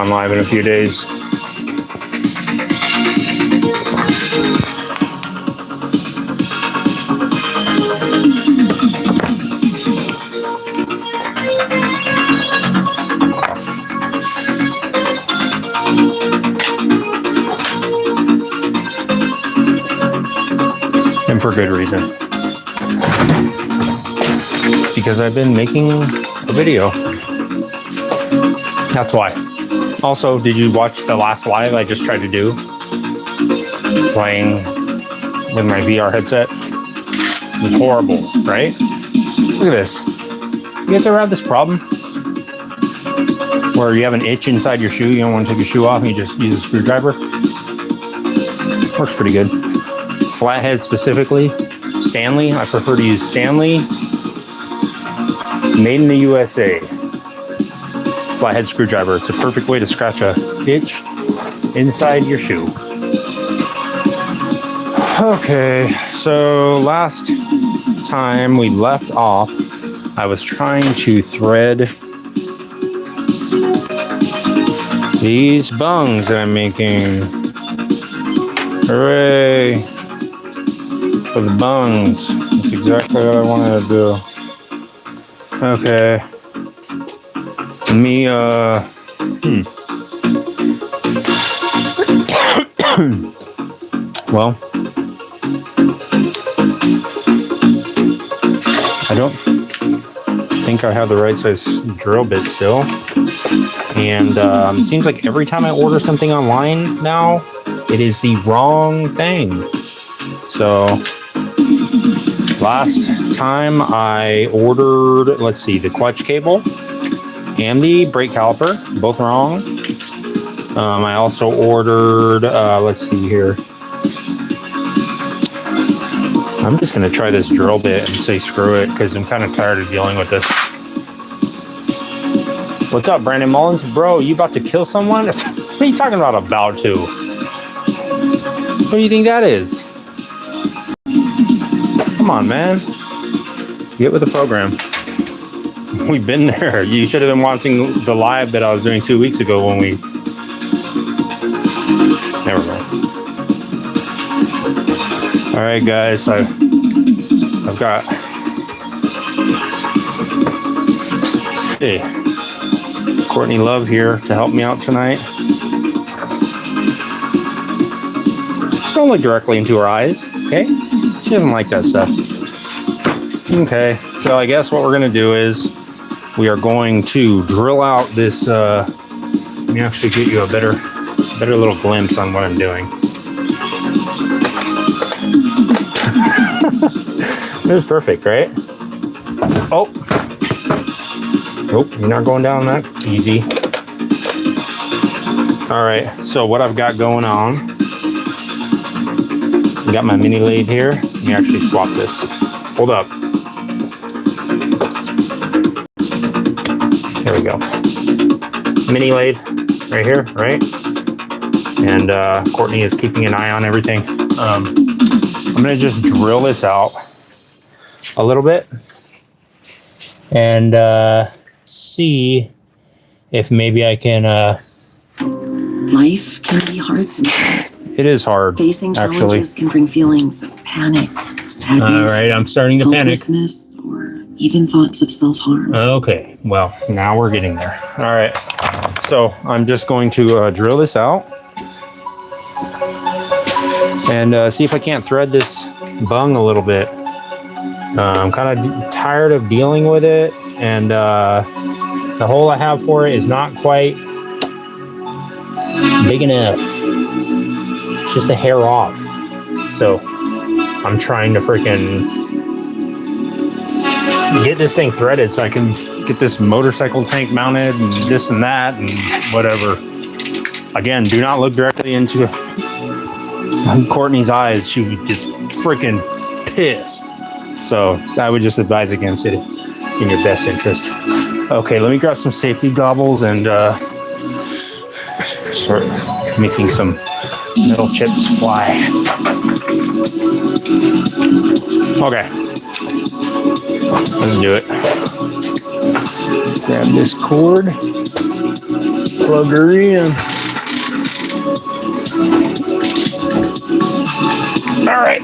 gone live in a few days. And for good reason. It's because I've been making a video. That's why. Also, did you watch the last live I just tried to do? Playing with my VR headset. It was horrible, right? Look at this. You guys ever have this problem? Where you have an itch inside your shoe, you don't want to take your shoe off, and you just use a screwdriver? Works pretty good. Flathead specifically. Stanley, I prefer to use Stanley. Made in the USA. Flathead screwdriver. It's a perfect way to scratch a itch inside your shoe. Okay, so last time we left off, I was trying to thread these bungs that I'm making. Hooray for the bungs. That's exactly what I wanted to do. Okay. Me, well, I don't think I have the right size drill bit still. And it seems like every time I order something online now, it is the wrong thing. So last time I ordered, let's see, the clutch cable and the brake caliper, both wrong. I also ordered, let's see here. I'm just going to try this drill bit and say screw it because I'm kind of tired of dealing with this. What's up, Brandon Mullins? Bro, you about to kill someone? What are you talking about to? What do you think that is? Come on, man. Get with the program. We've been there. You should have been watching the live that I was doing 2 weeks ago when we... Never mind. All right, guys. I've got... Hey, Courtney Love here to help me out tonight. Don't look directly into her eyes, okay? She doesn't like that stuff. Okay, so I guess what we're going to do is we are going to drill out this, let me actually get you a better little glimpse on what I'm doing. This is perfect, right? Oh, nope, you're not going down that easy. All right, so what I've got going on, I got my mini lathe here. Let me actually swap this. Hold up. There we go. Mini lathe right here, right? And Courtney is keeping an eye on everything. I'm gonna just drill this out a little bit and see if maybe I can... Life can be hard sometimes. It is hard, facing challenges can bring feelings of panic, sadness, all right, I'm starting to panic. Helplessness, or even thoughts of self-harm. Okay, well, now we're getting there. All right, so I'm just going to drill this out and see if I can't thread this bung a little bit. I'm kind of tired of dealing with it, and the hole I have for it is not quite big enough. It's just a hair off. So I'm trying to freaking get this thing threaded so I can get this motorcycle tank mounted and this and that and whatever. Again, do not look directly into Courtney's eyes. She would just freaking pissed. So I would just advise against it in your best interest. Okay, let me grab some safety goggles and start making some metal chips fly. Okay, let's do it. Grab this cord. Plug her in. All right.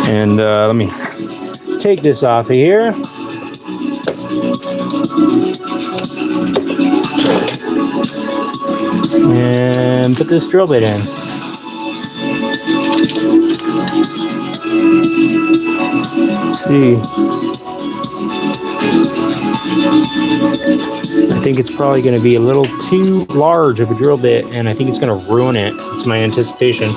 And let me take this off of here. And put this drill bit in. Let's see. I think it's probably going to be a little too large of a drill bit, and I think it's going to ruin it. It's my anticipation.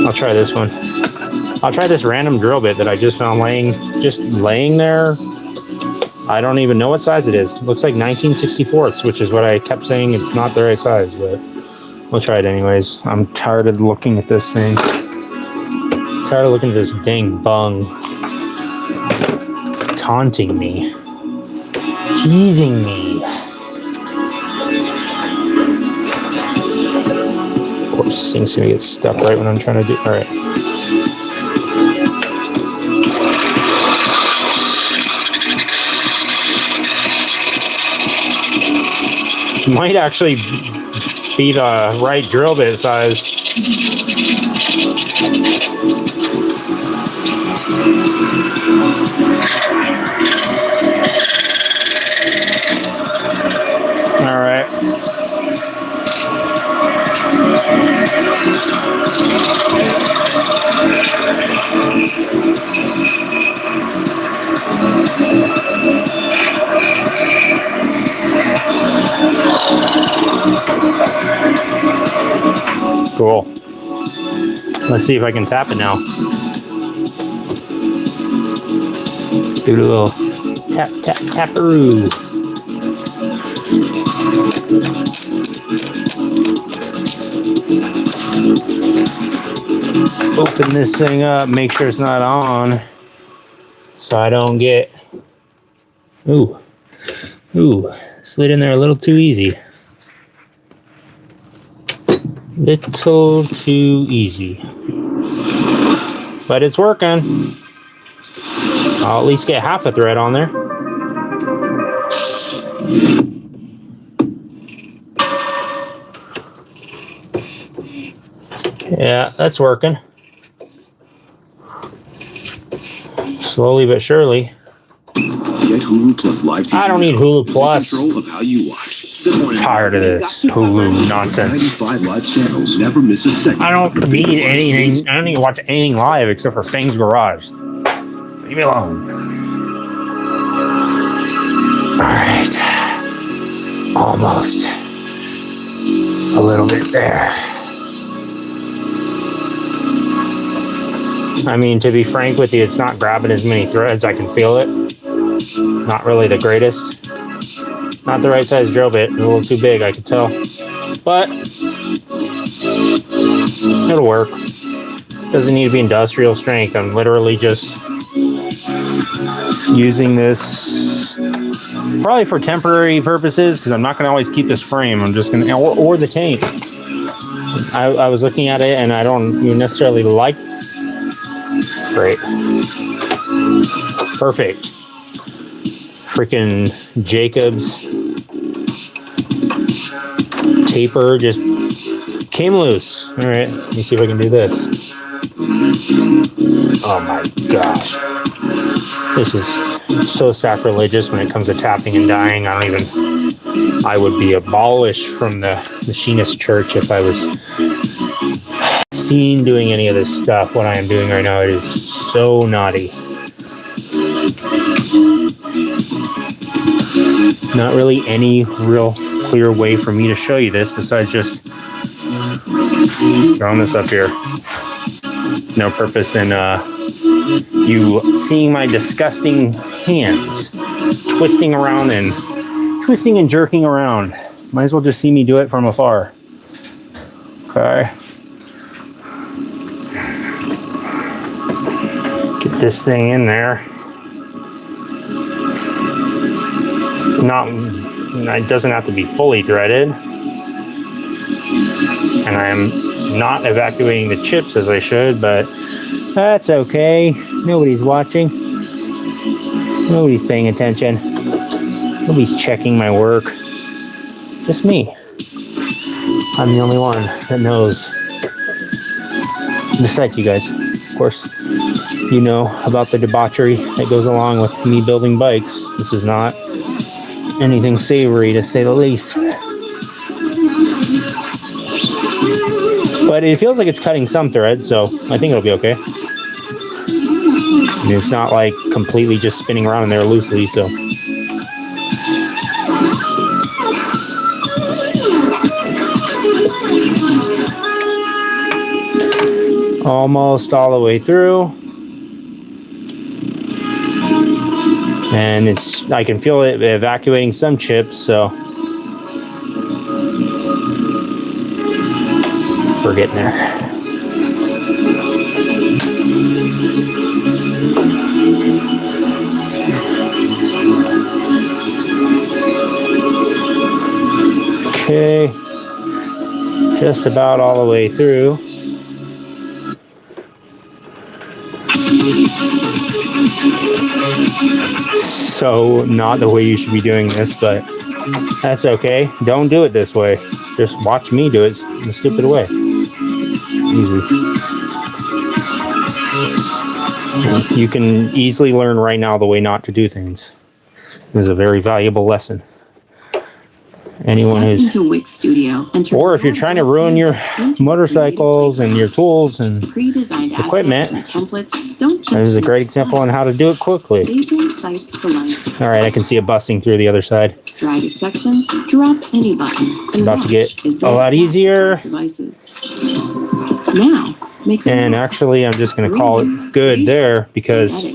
I'll try this one. I'll try this random drill bit that I just found laying there. I don't even know what size it is. It looks like 19/64, which is what I kept saying. It's not the right size, but we'll try it anyways. I'm tired of looking at this thing. Tired of looking at this dang bung. Taunting me. Teasing me. Of course, this thing's gonna get stuck right when I'm trying to do. All right. This might actually be the right drill bit size. All right. Cool. Let's see if I can tap it now. Do a little tap, tap, taparoo. Open this thing up, make sure it's not on, so I don't get, ooh, slid in there a little too easy. Little too easy. But it's working. I'll at least get half a thread on there. Yeah, that's working. Slowly but surely. Get Hulu Plus Live TV. I don't need Hulu Plus. Take control of how you watch. I'm tired of this Hulu nonsense. 95 live channels. Never miss a second. I don't need anything. I don't need to watch anything live except for Fang's Garage. Leave me alone. Alright. Almost. A little bit there. I mean, to be frank with you, it's not grabbing as many threads. I can feel it. Not really the greatest. Not the right size drill bit. A little too big, I could tell. But it'll work. Doesn't need to be industrial strength. I'm literally just using this probably for temporary purposes because I'm not going to always keep this frame. I'm just going to, or the tank. I was looking at it and I don't necessarily like. Great. Perfect. Freaking Jacobs taper just came loose. All right, let me see if I can do this. Oh my gosh. This is so sacrilegious when it comes to tapping and dyeing. I would be abolished from the machinist church if I was seen doing any of this stuff. What I am doing right now, it is so naughty. Not really any real clear way for me to show you this besides just throwing this up here. No purpose in you seeing my disgusting hands twisting and jerking around. Might as well just see me do it from afar. Okay. Get this thing in there. It doesn't have to be fully threaded. And I'm not evacuating the chips as I should, but That's okay. Nobody's watching. Nobody's paying attention. Nobody's checking my work. Just me. I'm the only one that knows. Besides you guys, of course, you know about the debauchery that goes along with me building bikes. This is not anything savory, to say the least. But it feels like it's cutting some thread, so I think it'll be okay. I mean, it's not like completely just spinning around in there loosely, so. Almost all the way through. And I can feel it evacuating some chips, so. We're getting there. Okay, just about all the way through. So not the way you should be doing this, but that's okay. Don't do it this way. Just watch me do it the stupid way. Easy. You can easily learn right now the way not to do things. It is a very valuable lesson. Anyone who's, or if you're trying to ruin your motorcycles and your tools and equipment, that is a great example on how to do it quickly. All right, I can see it busting through the other side. Drag a section, drop any button. It's about to get a lot easier. Now, and actually, I'm just going to call it good there because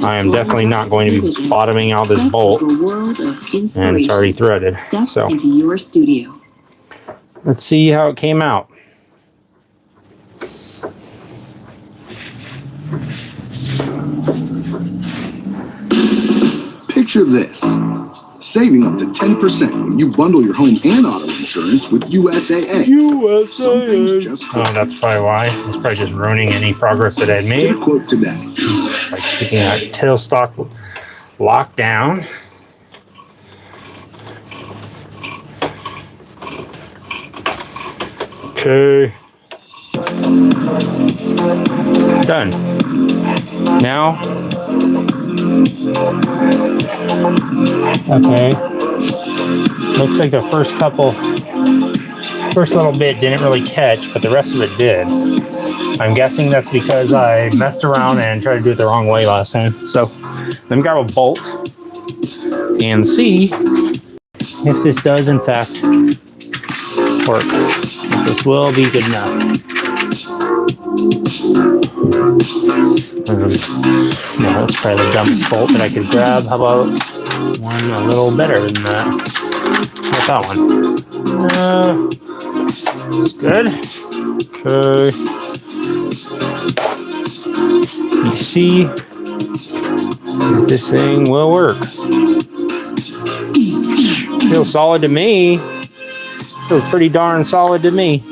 I am definitely not going to be bottoming out this bolt, and it's already threaded. So let's see how it came out. Picture this. Saving up to 10% when you bundle your home and auto insurance with USAA. Some things just oh, that's probably why. It's probably just ruining any progress that I'd made. Get a quote today. Like keeping that tailstock locked down. Okay. Done. Now. Okay. Looks like the first little bit didn't really catch, but the rest of it did. I'm guessing that's because I messed around and tried to do it the wrong way last time. So let me grab a bolt and see if this does in fact work. If this will be good enough. No, that's probably the dumbest bolt that I could grab. How about one a little better than that? What's that one? It's good. Okay. You see, this thing will work. Feels solid to me. Feels pretty darn solid to me.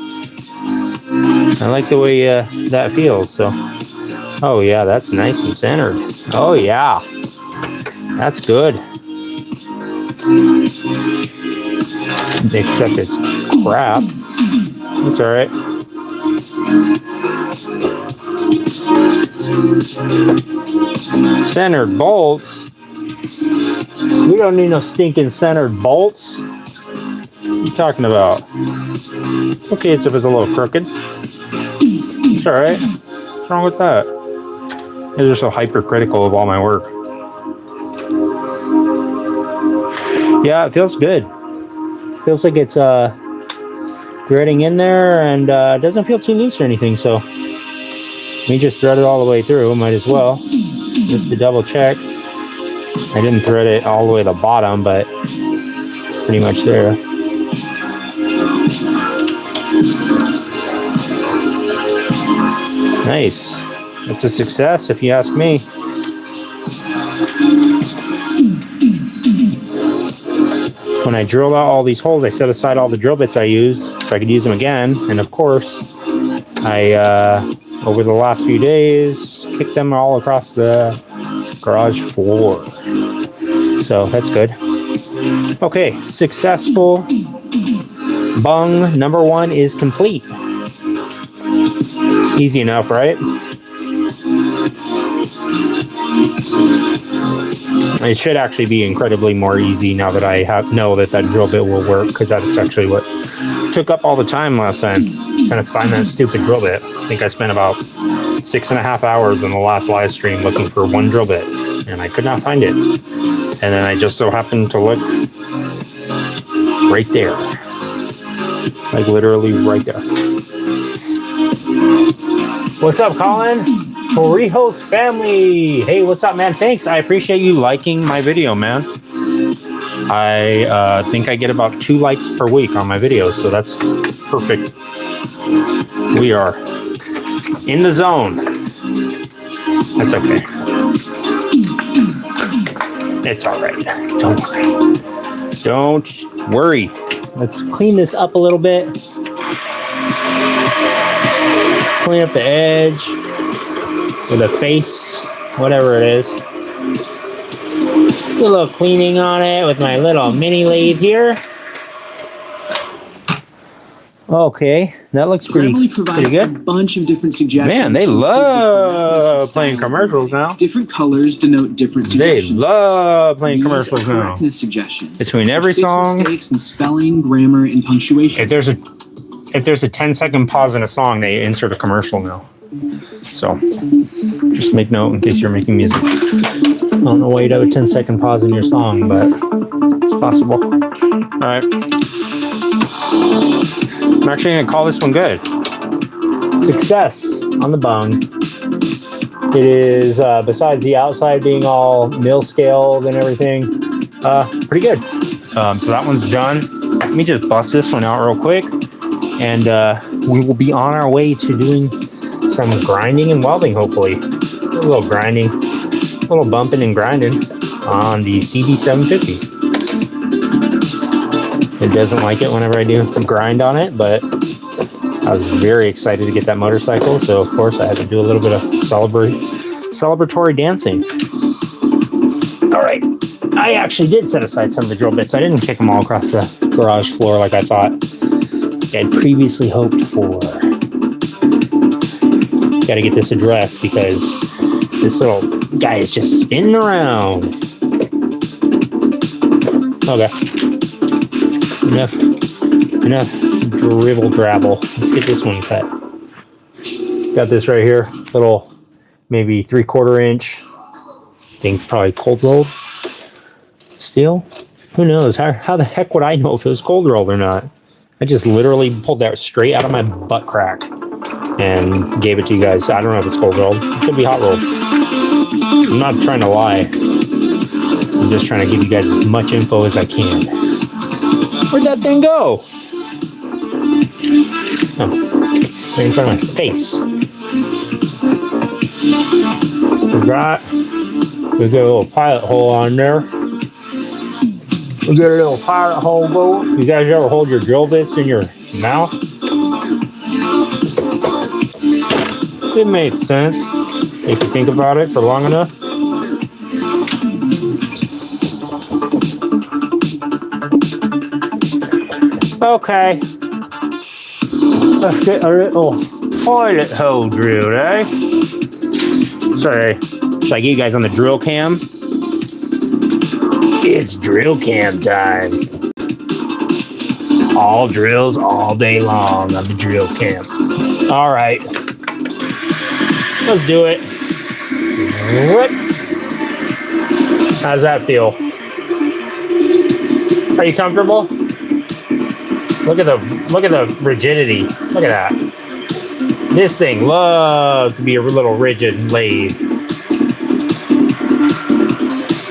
I like the way that feels. So, oh yeah, that's nice and centered. Oh yeah, that's good. Except it's crap. It's all right. Centered bolts. We don't need no stinking centered bolts. What are you talking about? Okay, it's if it's a little crooked. It's all right. What's wrong with that? They're just so hypercritical of all my work. Yeah, it feels good. Feels like it's threading in there, and it doesn't feel too loose or anything. So let me just thread it all the way through. Might as well, just to double check. I didn't thread it all the way to the bottom, but it's pretty much there. Nice. It's a success, if you ask me. When I drilled out all these holes, I set aside all the drill bits I used so I could use them again. And of course, I over the last few days. Kicked them all across the garage floor. So that's good. Okay, successful. Bung number 1 is complete. Easy enough, right? It should actually be incredibly more easy now that I know that drill bit will work, because that's actually what took up all the time last time, trying to find that stupid drill bit. I think I spent about 6.5 hours in the last live stream looking for one drill bit, and I could not find it. And then I just so happened to look right there. Like literally right there. What's up, Colin? Torrijos family. Hey, what's up, man? Thanks. I appreciate you liking my video, man. I think I get about 2 likes per week on my videos, so that's perfect. We are in the zone. That's okay. It's all right. Don't worry. Don't worry. Let's clean this up a little bit. Clean up the edge with a face, whatever it is. Do a little cleaning on it with my little mini lathe here. Okay, that looks pretty good. A bunch of different suggestions. Man, they love playing commercials now. Different colors denote different suggestions. They love playing commercials now. Correctness suggestions. Between every song, mistakes in spelling, grammar, and punctuation. if there's a 10-second pause in a song, they insert a commercial now. So just make note in case you're making music. I don't know why you'd have a 10-second pause in your song, but it's possible. All right. I'm actually going to call this one good. Success on the bung. It is, besides the outside being all mill scaled and everything, pretty good. So that one's done. Let me just bust this one out real quick. And we will be on our way to doing some grinding and welding, hopefully. A little grinding, a little bumping and grinding on the CB750. It doesn't like it whenever I do grind on it, but I was very excited to get that motorcycle, so of course I had to do a little bit of celebratory dancing. All right, I actually did set aside some of the drill bits. I didn't kick them all across the garage floor like I thought I'd previously hoped for. Got to get this addressed because this little guy is just spinning around. Okay. Enough dribble drabble. Let's get this one cut. Got this right here, little maybe 3/4 inch. I think probably cold rolled steel. Who knows? How the heck would I know if it was cold rolled or not? I just literally pulled that straight out of my butt crack and gave it to you guys. I don't know if it's cold rolled. It could be hot rolled. I'm not trying to lie. I'm just trying to give you guys as much info as I can. Where'd that thing go? Oh, right in front of my face. We got a little pilot hole on there. We got a little pilot hole going. You guys ever hold your drill bits in your mouth? It makes sense if you think about it for long enough. Okay. Let's get a little toilet hole drilled, eh? Sorry. Should I get you guys on the drill cam? It's drill cam time. All drills all day long on the drill cam. All right. Let's do it. What? How's that feel? Are you comfortable? Look at the rigidity. Look at that. This thing loves to be a little rigid lathe.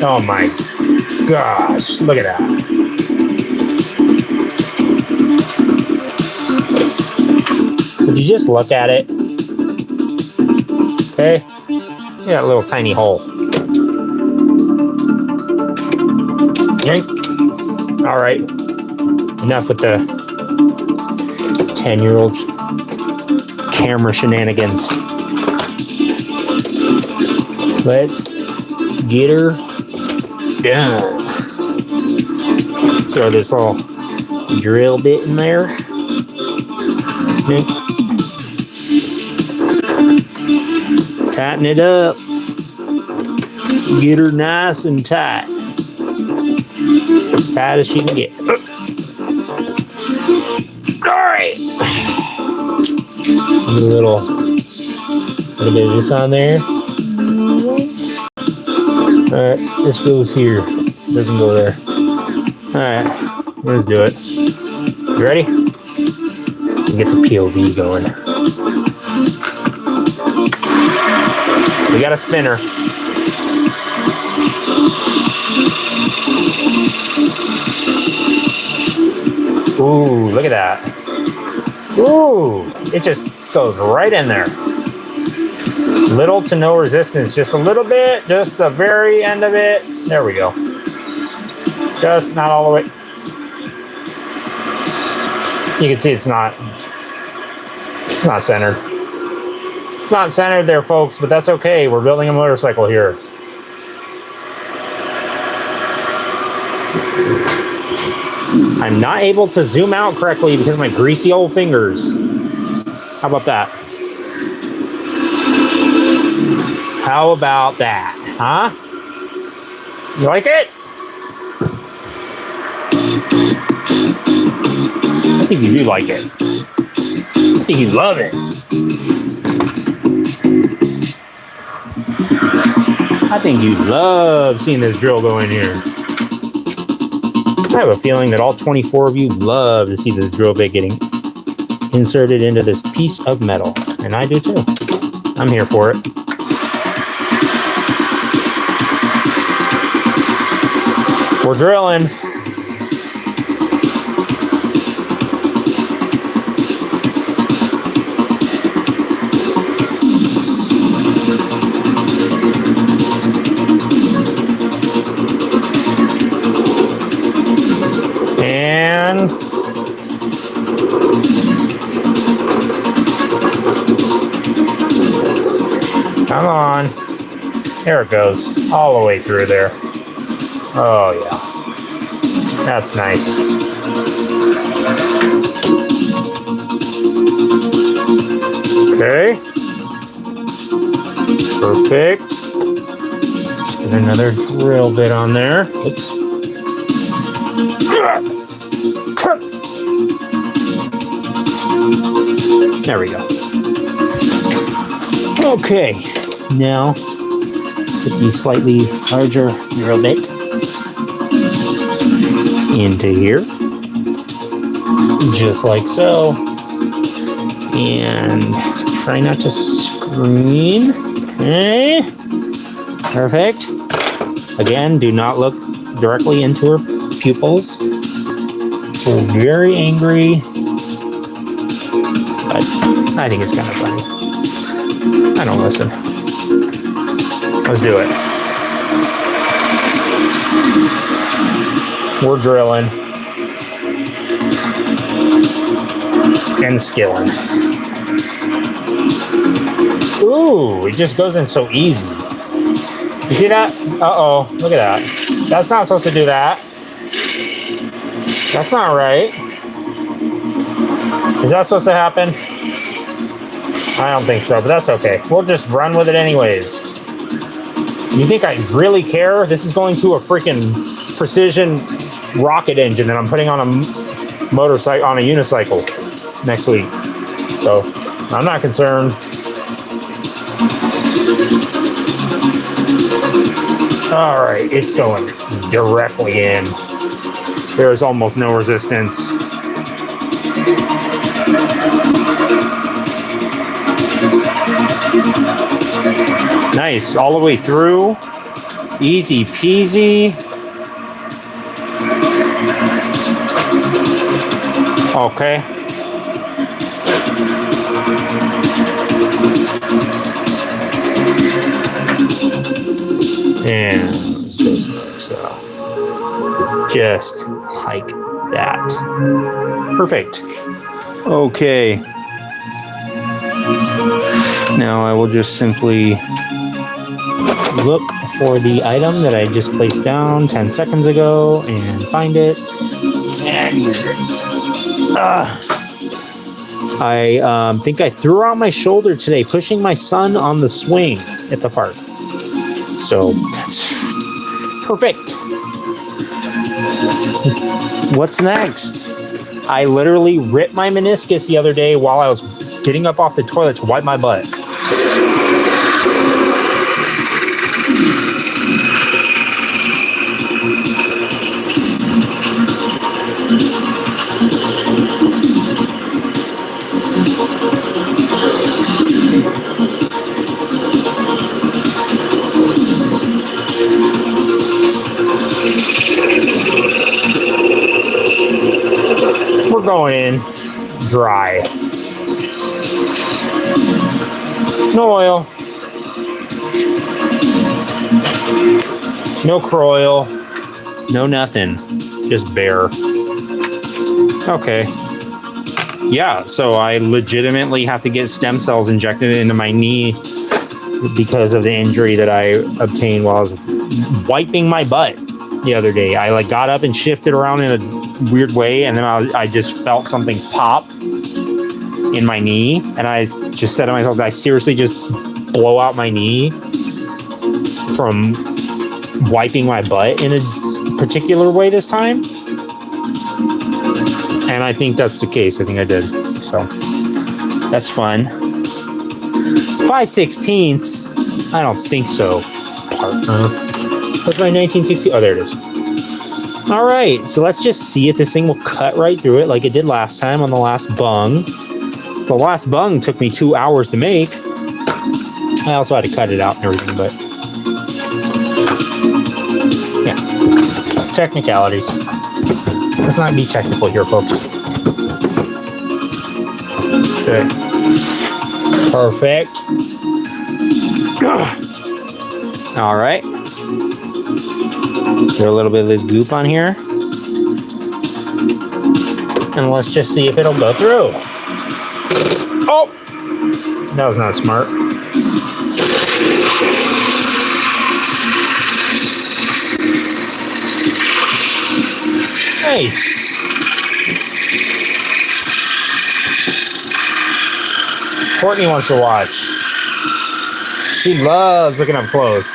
Oh my gosh, look at that. Would you just look at it? Okay. Yeah, a little tiny hole. Yank. All right. Enough with the 10-year-old camera shenanigans. Let's get her done. Throw this little drill bit in there. Okay. Tighten it up. Get her nice and tight. As tight as she can get. Alright. A little bit of this on there. Alright, this goes here. Doesn't go there. Alright, let's do it. You ready? Get the POV going. We got a spinner. Ooh, look at that. Ooh, it just goes right in there. Little to no resistance, just a little bit, just the very end of it. There we go. Just not all the way. You can see it's not centered. It's not centered there, folks, but that's okay. We're building a motorcycle here. I'm not able to zoom out correctly because of my greasy old fingers. How about that? How about that? Huh? You like it? I think you do like it. I think you love it. I think you love seeing this drill go in here. I have a feeling that all 24 of you love to see this drill bit getting inserted into this piece of metal. And I do too. I'm here for it. We're drilling. And come on. There it goes. All the way through there. Oh, yeah. That's nice. Okay. Perfect. Just get another drill bit on there. Oops. There we go. Okay. Now, put the slightly larger drill bit into here, just like so, and try not to scream. Okay, perfect. Again, do not look directly into her pupils. So very angry, but I think it's kind of funny. I don't listen. Let's do it. We're drilling and skilling. Ooh, it just goes in so easy. You see that? Uh-oh, look at that. That's not supposed to do that. That's not right. Is that supposed to happen? I don't think so, but that's okay. We'll just run with it anyways. You think I really care? This is going to a freaking precision rocket engine that I'm putting on a motorcycle, on a unicycle next week. So I'm not concerned. All right, it's going directly in. There's almost no resistance. Nice, all the way through. Easy peasy. Okay. And just like so. Just like that. Perfect. Okay. Now I will just simply look for the item that I just placed down 10 seconds ago and find it and use it. I think I threw out my shoulder today pushing my son on the swing at the park. So that's perfect. What's next? I literally ripped my meniscus the other day while I was getting up off the toilet to wipe my butt. We're going in dry. No oil. No croil. No nothing. Just bare. Okay. Yeah, so I legitimately have to get stem cells injected into my knee because of the injury that I obtained while I was wiping my butt the other day. I got up and shifted around in a weird way, and then I just felt something pop in my knee, and I just said to myself, did I seriously just blow out my knee from wiping my butt in a particular way this time? And I think that's the case. I think I did. So that's fun. 5/16. I don't think so, partner. What's my 1960? Oh, there it is. All right, so let's just see if this thing will cut right through it like it did last time on the last bung. The last bung took me 2 hours to make. I also had to cut it out and everything, but yeah, technicalities. Let's not be technical here, folks. Okay. Perfect. All right. Throw a little bit of this goop on here. And let's just see if it'll go through. Oh! That was not smart. Nice. Courtney wants to watch. She loves looking up close.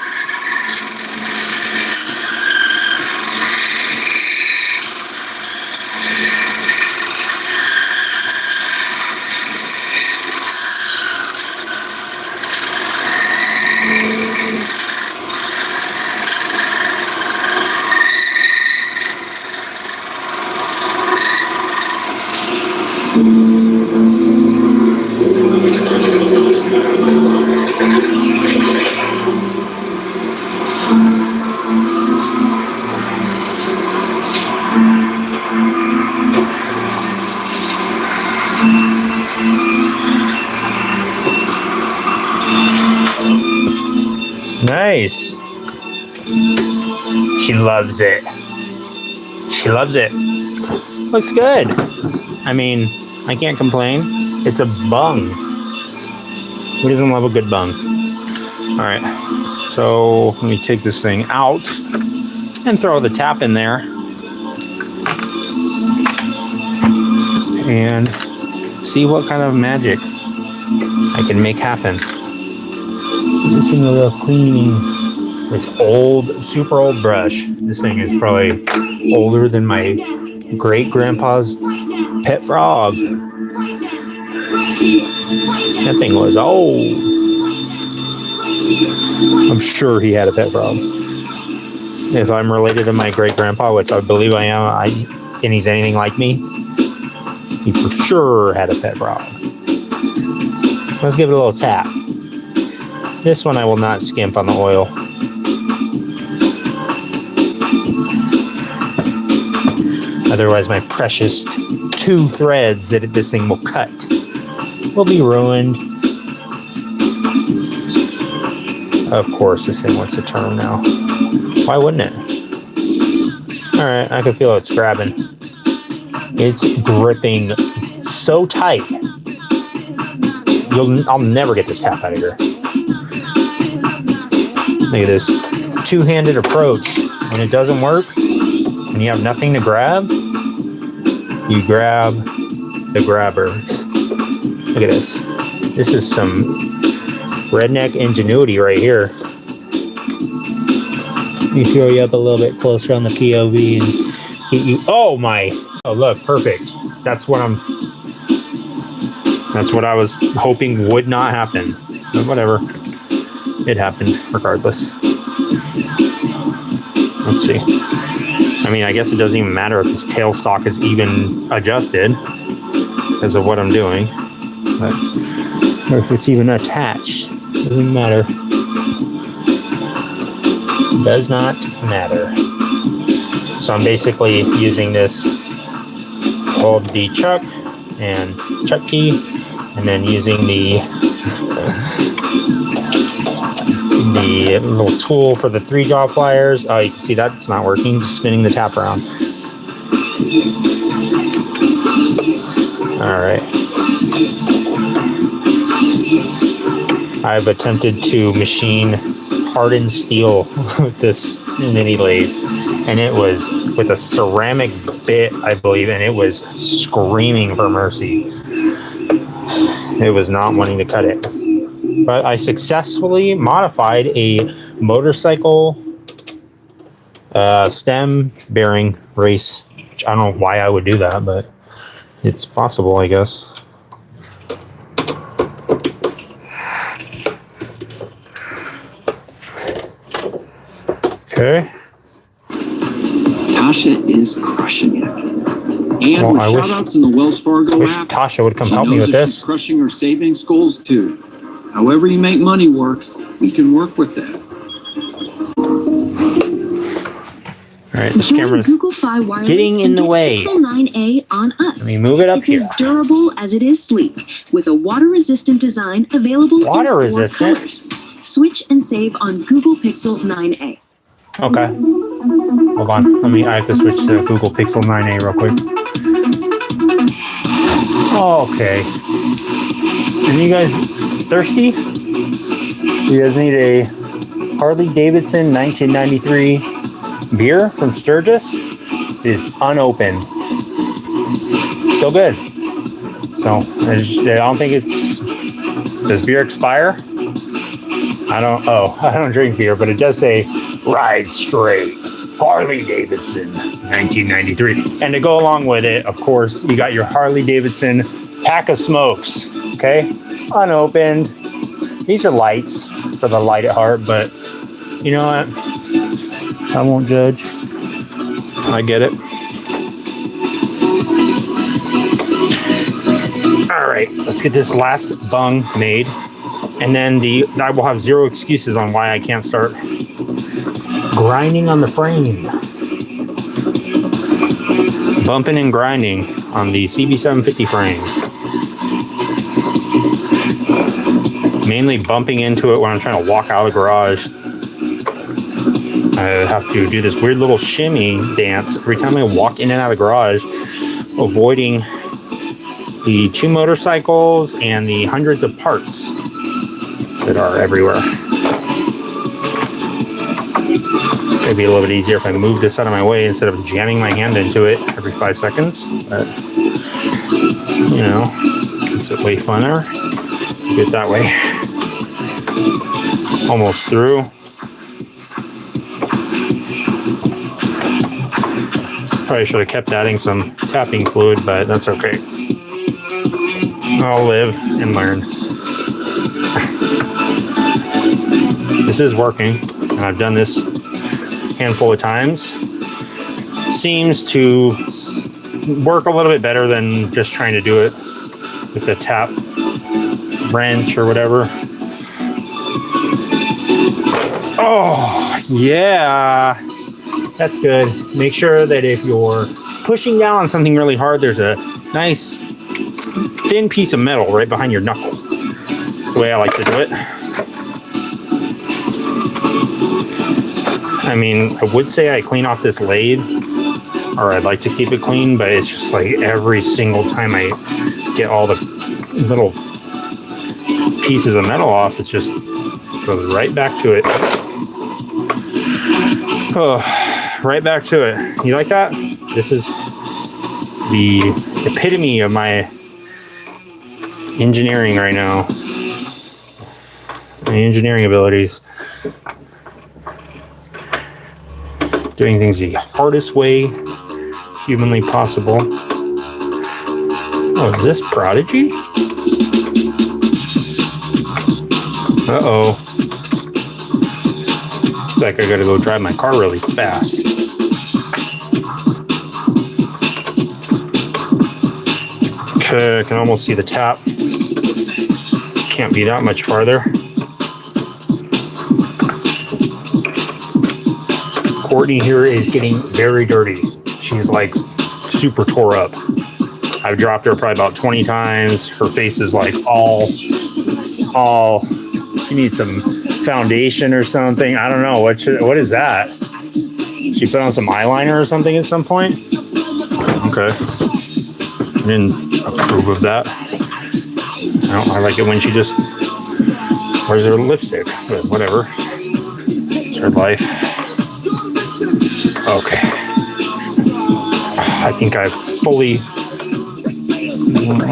Nice. She loves it. She loves it. Looks good. I mean, I can't complain. It's a bung. Who doesn't love a good bung? All right. So let me take this thing out and throw the tap in there. And see what kind of magic I can make happen. Missing a little cleaning. This old, super old brush. This thing is probably older than my great grandpa's pet frog. That thing was old. I'm sure he had a pet frog. If I'm related to my great grandpa, which I believe I am, and he's anything like me, he for sure had a pet frog. Let's give it a little tap. This one I will not skimp on the oil. Otherwise, my precious 2 threads that this thing will cut will be ruined. Of course, this thing wants to turn now. Why wouldn't it? All right, I can feel it's grabbing. It's gripping so tight. I'll never get this tap out of here. Look at this two-handed approach. When it doesn't work, and you have nothing to grab, you grab the grabbers. Look at this. This is some redneck ingenuity right here. Let me throw you up a little bit closer on the POV and get you. Oh my! Oh look, perfect. That's what I was hoping would not happen. But whatever. It happened regardless. Let's see. I mean, I guess it doesn't even matter if this tailstock is even adjusted because of what I'm doing. But, or if it's even attached. Doesn't matter. Does not matter. So I'm basically using this called the chuck and chuck key, and then using the little tool for the 3-jaw pliers. Oh, you can see that's not working. Just spinning the tap around. All right. I've attempted to machine hardened steel with this mini lathe, and it was with a ceramic bit, I believe, and it was screaming for mercy. It was not wanting to cut it. But I successfully modified a motorcycle stem bearing race. Which I don't know why I would do that, but it's possible, I guess. Okay. Tasha is crushing it. And Well, with I shout-outs in the Wells Fargo wish app, Tasha would come she help me knows with that this. she's crushing her savings goals too. However you make money work, we can work with that. All right, this Join camera's Google Fi Wireless getting in and the get way. Pixel 9a on us. Let me move it up it's here. as durable as it is sleek, with a water-resistant design available Water in 4 resistant? colors. Switch and save on Google Pixel 9a. Okay. Hold on. I have to switch to Google Pixel 9a real quick. Okay. Are you guys thirsty? You guys need a Harley Davidson 1993 beer from Sturgis. It is unopened. Still good. So I don't think it's. Does beer expire? I don't drink beer, but it does say Ride Straight Harley Davidson 1993. And to go along with it, of course, you got your Harley Davidson pack of smokes. Okay, unopened. These are lights for the light at heart, but you know what? I won't judge. I get it. All right, let's get this last bung made. And then I will have zero excuses on why I can't start grinding on the frame. Bumping and grinding on the CB750 frame. Mainly bumping into it when I'm trying to walk out of the garage. I have to do this weird little shimmy dance every time I walk in and out of the garage, avoiding the 2 motorcycles and the hundreds of parts that are everywhere. It'd be a little bit easier if I move this out of my way instead of jamming my hand into it every 5 seconds. But, you know, makes it way funner. Do it that way. Almost through. Probably should have kept adding some tapping fluid, but that's okay. I'll live and learn. This is working, and I've done this a handful of times. Seems to work a little bit better than just trying to do it with the tap wrench or whatever. Oh, yeah. That's good. Make sure that if you're pushing down on something really hard, there's a nice thin piece of metal right behind your knuckle. That's the way I like to do it. I mean, I would say I clean off this lathe, or I'd like to keep it clean, but it's just like every single time I get all the little pieces of metal off, it just goes right back to it. Oh, right back to it. You like that? This is the epitome of my engineering right now. My engineering abilities. Doing things the hardest way humanly possible. Oh, is this Prodigy? Uh-oh. Looks like I gotta go drive my car really fast. Okay, I can almost see the tap. Can't be that much farther. Courtney here is getting very dirty. She's like super tore up. I've dropped her probably about 20 times. Her face is like all, she needs some foundation or something. I don't know. What is that? She put on some eyeliner or something at some point? Okay. I didn't approve of that. I like it when she just wears her lipstick, but whatever. It's her life. Okay. I think I've fully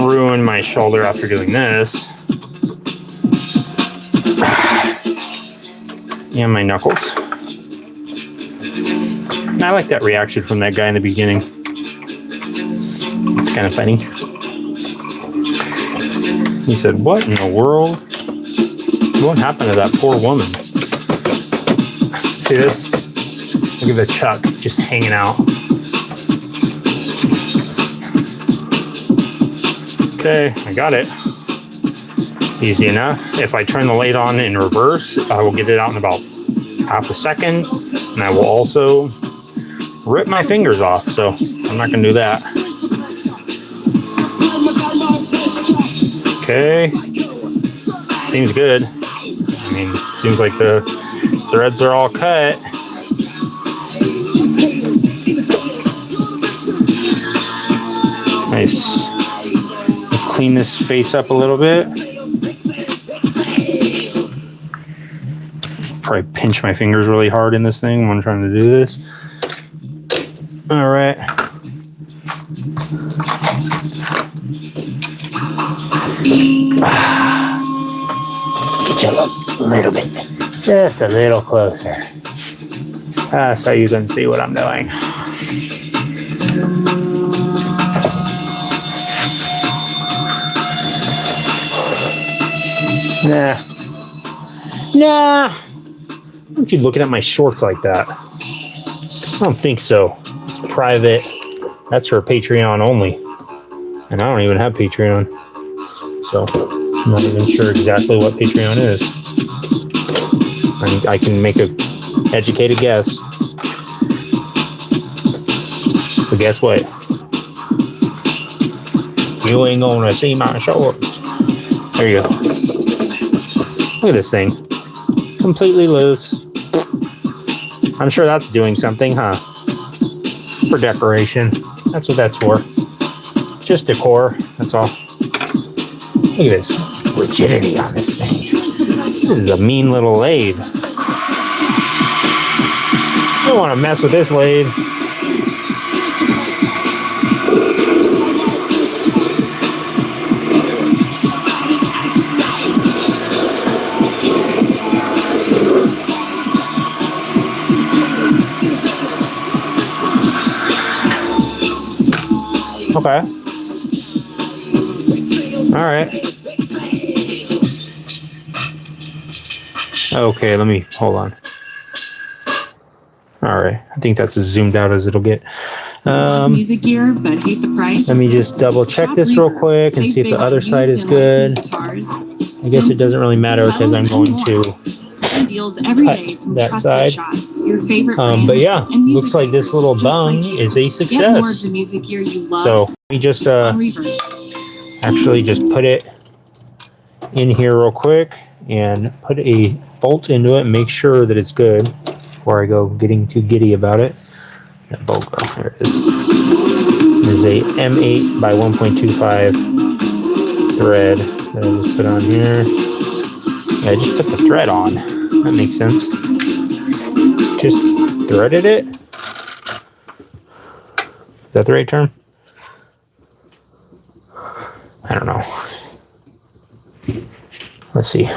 ruined my shoulder after doing this. And my knuckles. I like that reaction from that guy in the beginning. It's kind of funny. He said, "What in the world? What happened to that poor woman?" See this? Look at the chuck just hanging out. Okay, I got it. Easy enough. If I turn the light on in reverse, I will get it out in about half a second. And I will also rip my fingers off. So I'm not going to do that. Okay. Seems good. I mean, seems like the threads are all cut. Nice. Clean this face up a little bit. Probably pinch my fingers really hard in this thing when I'm trying to do this. All right. Get you up a little bit. Just a little closer. So you can see what I'm doing. Nah. Why aren't you looking at my shorts like that? I don't think so. It's private. That's for Patreon only. And I don't even have Patreon. So I'm not even sure exactly what Patreon is. I can make an educated guess. But guess what? You ain't gonna see my shorts. There you go. Look at this thing. Completely loose. I'm sure that's doing something, huh? For decoration. That's what that's for. Just decor. That's all. Look at this rigidity on this thing. This is a mean little lathe. You don't want to mess with this lathe. Okay. All right. Okay, let me hold on. All right, I think that's as zoomed out as it'll get. Love music gear, but hate the price. Let me just double check this real quick and see if the other side is good. I guess it doesn't really matter because I'm going to deals every day from that trusted side. shops. Your favorite brands but yeah, and music looks like this makers, little just bung like you. is a Get more of success. the music gear you love So let me just on Reverb. actually just put it in here real quick and put a bolt into it and make sure that it's good before I go getting too giddy about it. That bolt, there it is. It is a M8 by 1.25 thread that I just put on here. Yeah, I just put the thread on. That makes sense. Just threaded it. Is that the right term? I don't know. Let's see.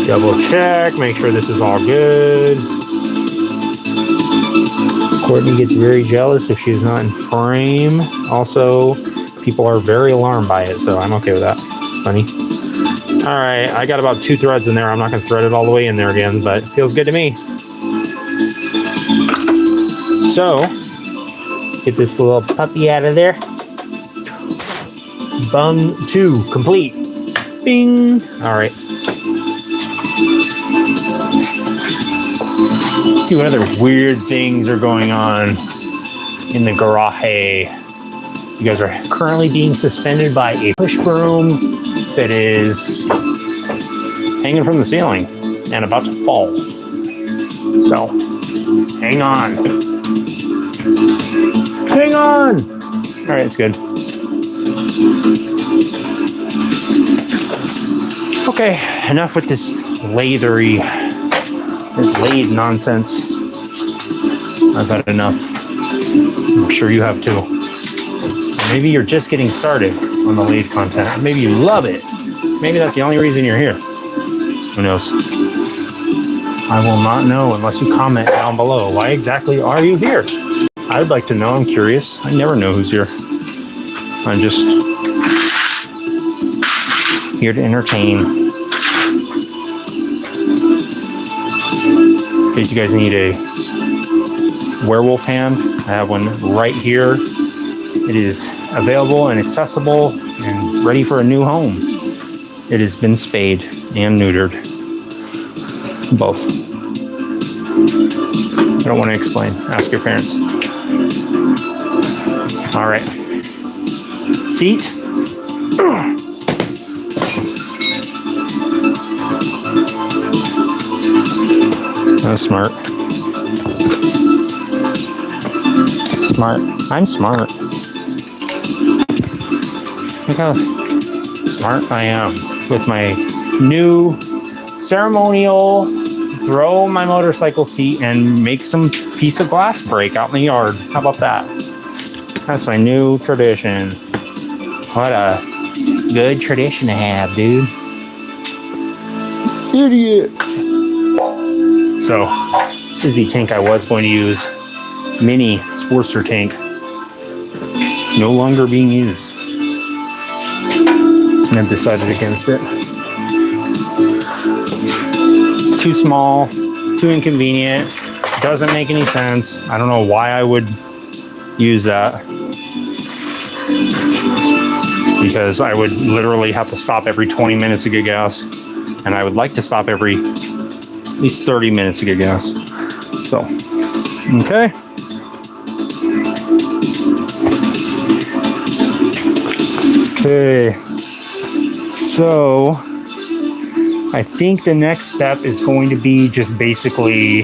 Double check, make sure this is all good. Courtney gets very jealous if she's not in frame. Also, people are very alarmed by it, so I'm okay with that. Funny. All right, I got about 2 threads in there. I'm not going to thread it all the way in there again, but it feels good to me. So, get this little puppy out of there. Bung 2 complete. Bing. All right. See what other weird things are going on in the garage. You guys are currently being suspended by a push broom that is hanging from the ceiling and about to fall. So, hang on. Hang on! All right, it's good. Okay, enough with this lathe nonsense. I've had enough. I'm sure you have too. Maybe you're just getting started on the lathe content. Maybe you love it. Maybe that's the only reason you're here. Who knows? I will not know unless you comment down below. Why exactly are you here? I'd like to know. I'm curious. I never know who's here. I'm just here to entertain. In case you guys need a werewolf hand, I have one right here. It is available and accessible and ready for a new home. It has been spayed and neutered. Both. I don't want to explain. Ask your parents. All right. Seat. That's smart. Smart. I'm smart. Look how smart I am with my new ceremonial throw my motorcycle seat and make some piece of glass break out in the yard. How about that? That's my new tradition. What a good tradition to have, dude. Idiot. So, this is the tank I was going to use. Mini Sportster tank. No longer being used. And I've decided against it. It's too small, too inconvenient, doesn't make any sense. I don't know why I would use that. Because I would literally have to stop every 20 minutes to get gas. And I would like to stop every at least 30 minutes to get gas. So, okay. Okay. So, I think the next step is going to be just basically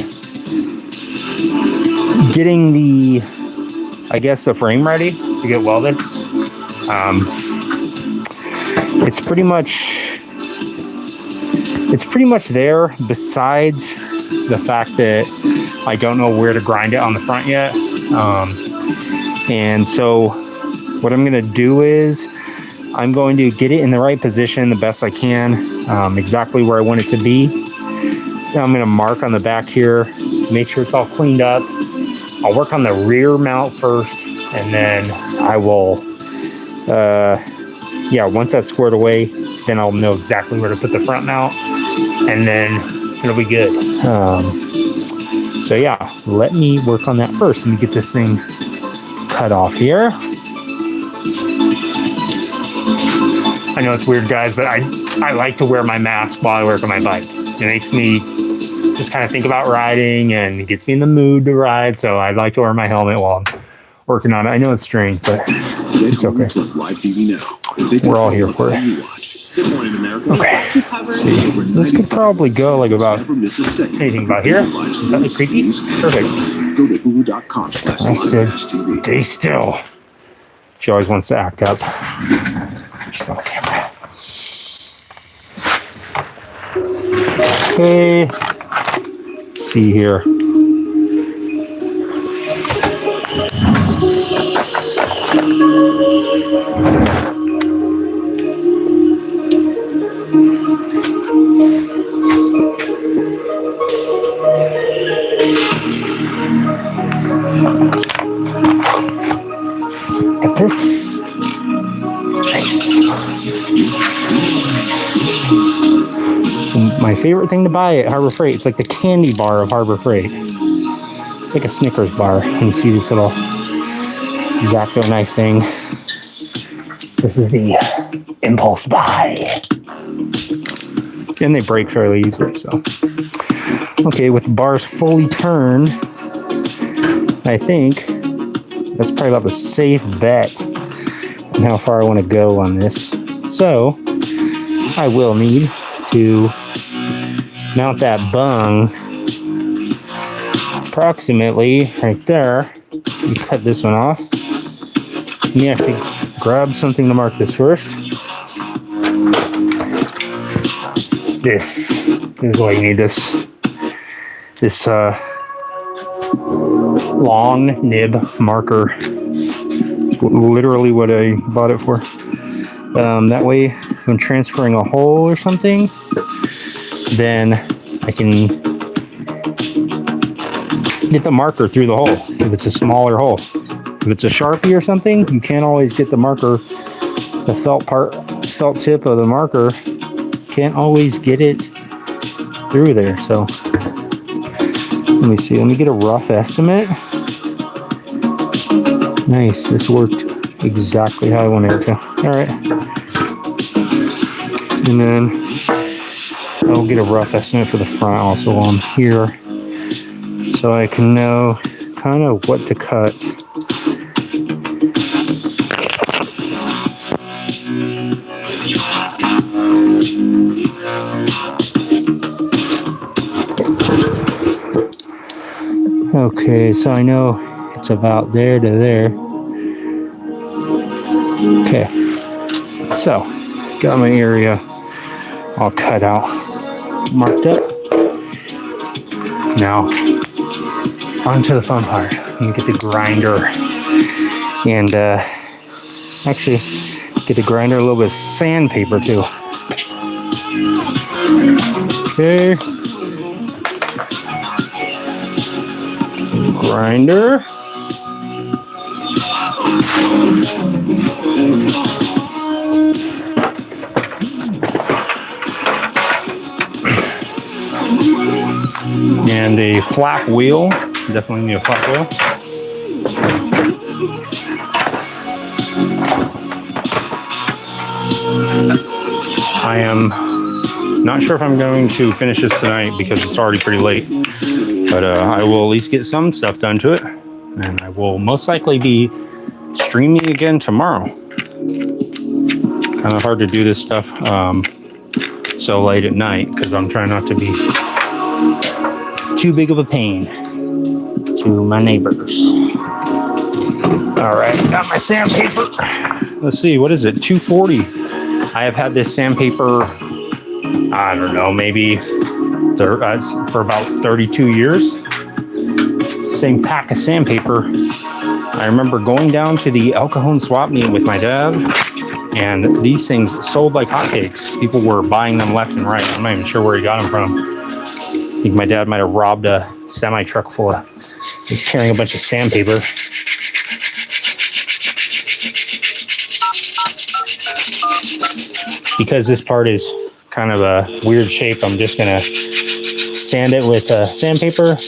getting the, I guess, the frame ready to get welded. It's pretty much there, besides the fact that I don't know where to grind it on the front yet. And so what I'm going to do is I'm going to get it in the right position the best I can, exactly where I want it to be. Now I'm going to mark on the back here, make sure it's all cleaned up. I'll work on the rear mount first, and then I will, once that's squared away, then I'll know exactly where to put the front mount, and then it'll be good. So yeah, let me work on that first. Let me get this thing cut off here. I know it's weird, guys, but I like to wear my mask while I work on my bike. It makes me just kind of think about riding, and it gets me in the mood to ride, so I like to wear my helmet while I'm working on it. I know it's strange, but it's okay. Live TV now. We're all here for it. Good morning, America. Okay, let's see. This could probably go like about anything about here. Is that like creepy? Perfect. Go to hulu.com. I said, stay still. She always wants to act up. She's on camera. Okay, see here. Got this. So my favorite thing to buy at Harbor Freight, it's like the candy bar of Harbor Freight. It's like a Snickers bar. You can see this little X-Acto knife thing. This is the impulse buy. And they break fairly easily, so. Okay, with the bars fully turned, I think that's probably about the safe bet on how far I want to go on this. So, I will need to mount that bung approximately right there. You cut this one off. You have to grab something to mark this first. This is why you need this long nib marker. Literally what I bought it for. That way, if I'm transferring a hole or something, then I can get the marker through the hole if it's a smaller hole. If it's a Sharpie or something, you can't always get the marker, the felt tip of the marker, can't always get it through there. So let me see, let me get a rough estimate. Nice, this worked exactly how I wanted it to. All right. And then I'll get a rough estimate for the front also on here, so I can know kind of what to cut. Okay, so I know it's about there to there. Okay, so got my area all cut out, marked up. Now, on to the fun part. Let me get the grinder and actually get the grinder, a little bit of sandpaper too. Okay. Grinder. And a flap wheel. Definitely need a flap wheel. I am not sure if I'm going to finish this tonight because it's already pretty late. But I will at least get some stuff done to it. And I will most likely be streaming again tomorrow. Kind of hard to do this stuff so late at night because I'm trying not to be too big of a pain to my neighbors. All right, got my sandpaper. Let's see, what is it? 240. I have had this sandpaper, I don't know, maybe for about 32 years. Same pack of sandpaper. I remember going down to the El Cajon swap meet with my dad, and these things sold like hotcakes. People were buying them left and right. I'm not even sure where he got them from. I think my dad might have robbed a semi truck full of, he's carrying a bunch of sandpaper. Because this part is kind of a weird shape, I'm just gonna sand it with sandpaper.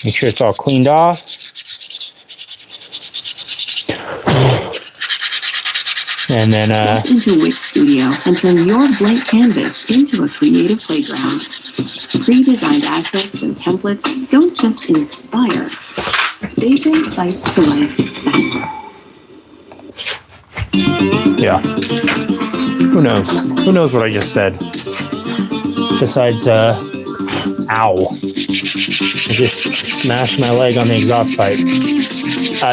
Make sure it's all cleaned off. And then Step into Wix Studio and turn your blank canvas into a creative playground. Pre-designed assets and templates don't just inspire, they bring sites to life faster. Yeah. Who knows? Who knows what I just said? Besides, ow. I just smashed my leg on the exhaust pipe.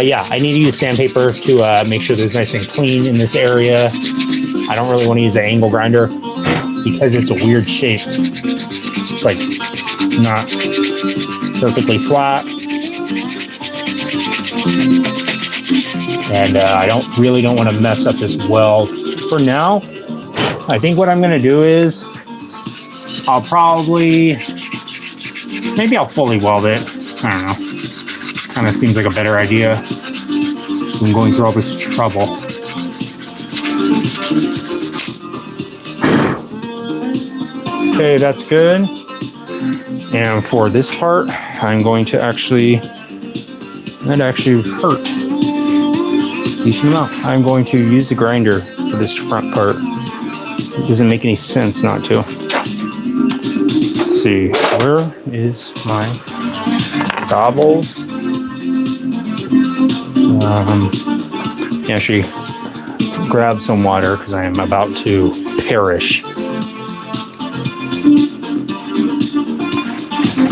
Yeah, I need to use sandpaper to make sure there's nice and clean in this area. I don't really want to use an angle grinder because it's a weird shape. It's like not perfectly flat. And I really don't want to mess up this weld. For now, I think what I'm going to do is I'll probably, maybe I'll fully weld it. I don't know. Kind of seems like a better idea than going through all this trouble. Okay, that's good. And for this part, I'm going to actually, that actually hurt. Decent amount. I'm going to use the grinder for this front part. It doesn't make any sense not to. Let's see, where is my gobbles? Actually, grab some water because I am about to perish.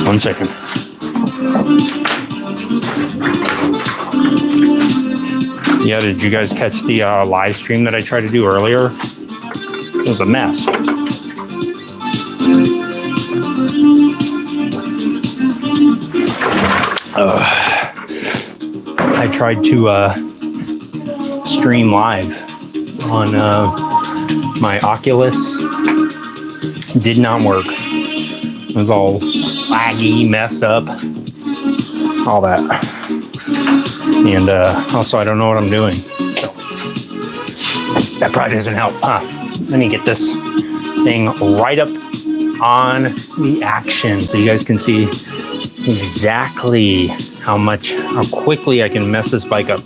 1 second. Yeah, did you guys catch the live stream that I tried to do earlier? It was a mess. I tried to stream live on my Oculus. Did not work. It was all laggy, messed up, all that. And also, I don't know what I'm doing. So that probably doesn't help. Let me get this thing right up on the action so you guys can see exactly how quickly I can mess this bike up.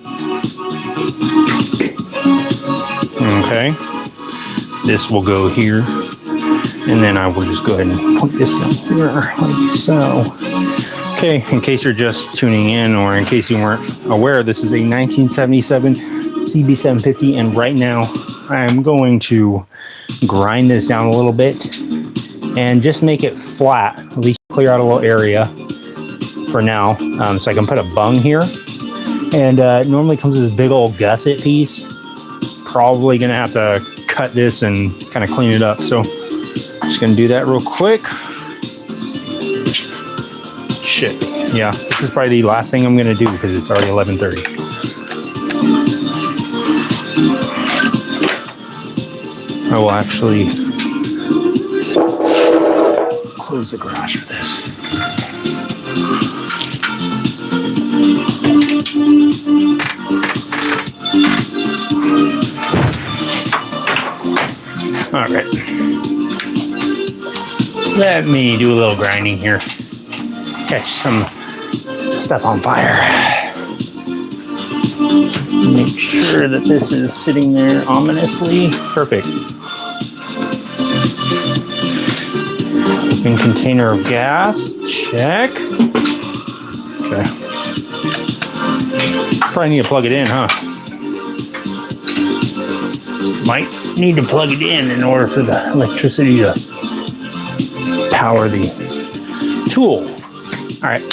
Okay. This will go here. And then I will just go ahead and put this down here like so. Okay, in case you're just tuning in or in case you weren't aware, this is a 1977 CB750, and right now I'm going to grind this down a little bit and just make it flat, at least clear out a little area for now, so I can put a bung here. And it normally comes with this big old gusset piece. Probably gonna have to cut this and kind of clean it up, so just gonna do that real quick. Shit, yeah, this is probably the last thing I'm gonna do because it's already 11:30. I will actually close the garage for this. All right. Let me do a little grinding here. Catch some stuff on fire. Make sure that this is sitting there ominously. Perfect. And container of gas. Check. Okay. Probably need to plug it in, huh? Might need to plug it in order for the electricity to power the tool. All right.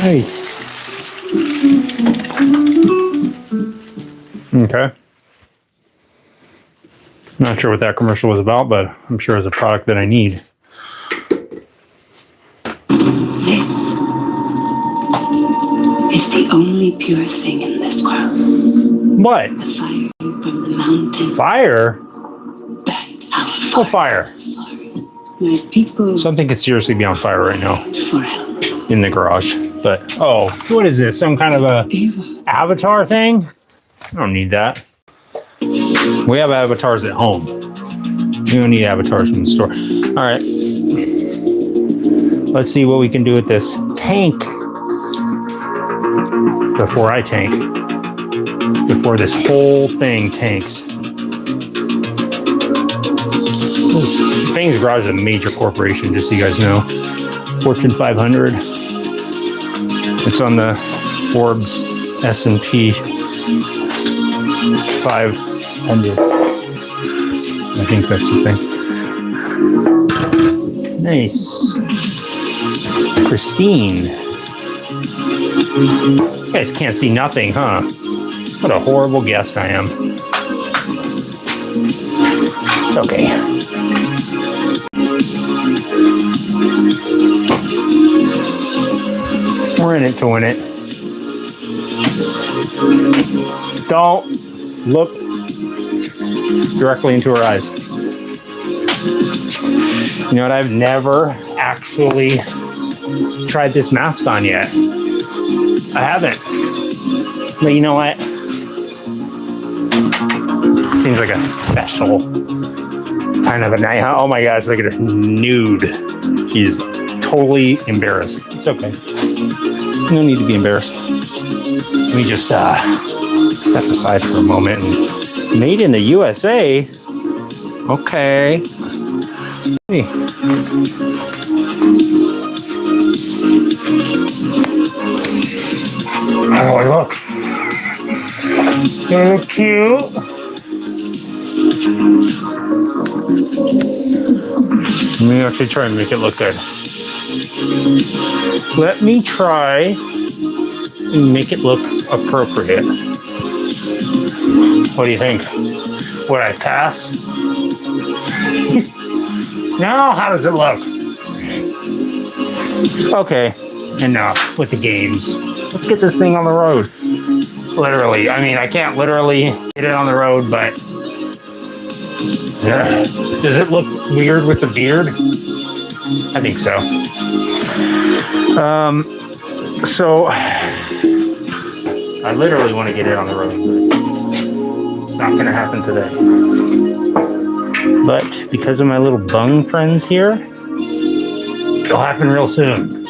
Nice. Okay. Not sure what that commercial was about, but I'm sure it's a product that I need. This is the only pure thing in this world. What? The fire from the mountain Fire? burnt our What fire? forest. My people Something could seriously be on fire right now for help. in the garage. But, oh, what is this? Some kind of a avatar thing? I don't need that. We have avatars at home. We don't need avatars from the store. All right. Let's see what we can do with this tank. Before I tank. Before this whole thing tanks. Fang's Garage is a major corporation, just so you guys know. Fortune 500. It's on the Forbes S&P 500. I think that's the thing. Nice. Pristine. You guys can't see nothing, huh? What a horrible guest I am. It's okay. We're in it to win it. Don't look directly into her eyes. You know what? I've never actually tried this mask on yet. I haven't. But you know what? Seems like a special kind of a night. Oh my gosh, look at her. Nude. She's totally embarrassed. It's okay. No need to be embarrassed. Let me just step aside for a moment. And made in the USA? Okay. Hey. Oh, look. So cute. Let me actually try and make it look good. Let me try and make it look appropriate. What do you think? Would I pass? Now, how does it look? Okay, enough with the games. Let's get this thing on the road. Literally. I mean, I can't literally get it on the road, but does it look weird with the beard? I think so. So I literally want to get it on the road, but it's not going to happen today. But because of my little bung friends here, it'll happen real soon.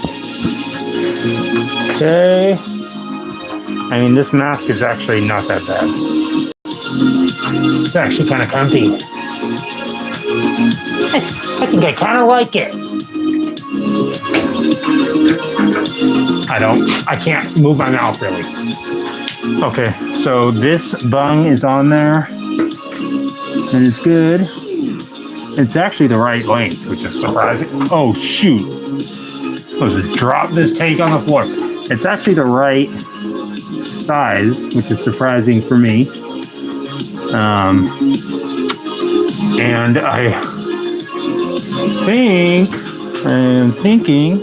Okay. I mean, this mask is actually not that bad. It's actually kind of comfy. I think I kind of like it. I can't move my mouth really. Okay, so this bung is on there. And it's good. It's actually the right length, which is surprising. Oh, shoot. I was just drop this tank on the floor. It's actually the right size, which is surprising for me. And I'm thinking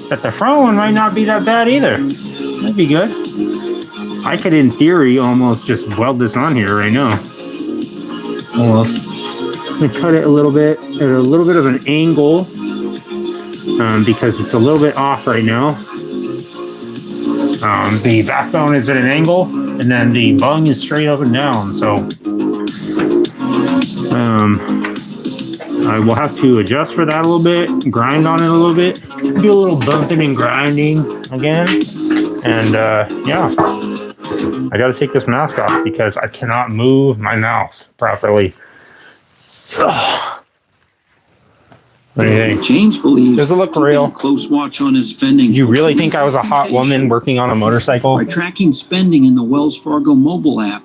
that the front one might not be that bad either. That'd be good. I could, in theory, almost just weld this on here right now. Almost. I'm gonna cut it a little bit at a little bit of an angle because it's a little bit off right now. The backbone is at an angle, and then the bung is straight up and down. So I will have to adjust for that a little bit, grind on it a little bit, do a little bumping and grinding again, and yeah. I got to take this mask off because I cannot move my mouth properly. Ugh. What do you think? James believes Does it look keeping real? a close watch on his spending. You really think I was a hot woman working on a motorcycle? By tracking spending in the Wells Fargo mobile app.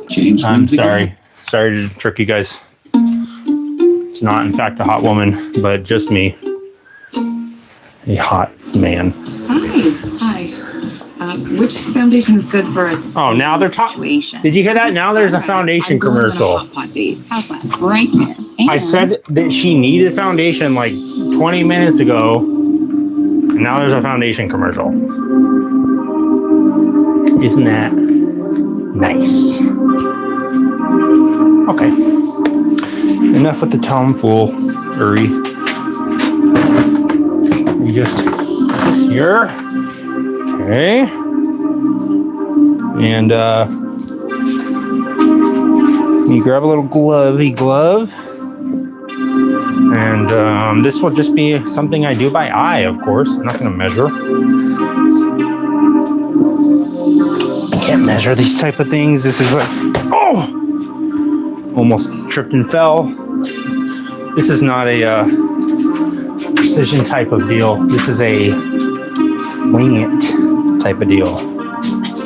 James I'm wins sorry. again. Sorry to trick you guys. It's not, in fact, a hot woman, but just me. A hot man. Hi. which foundation is good for us? Oh, now they're talking. Did you hear that? Now there's a foundation I'm going on a commercial. hot pot date. How's that? Right there. I said that she needed foundation like 20 minutes ago. And now there's a foundation commercial. Isn't that nice? Okay. Enough with the tomfoolery. You just here. Okay. And you grab a little glovey glove. And this will just be something I do by eye, of course. I'm not going to measure. I can't measure these type of things. This is like, oh! Almost tripped and fell. This is not a precision type of deal. This is a wing it type of deal.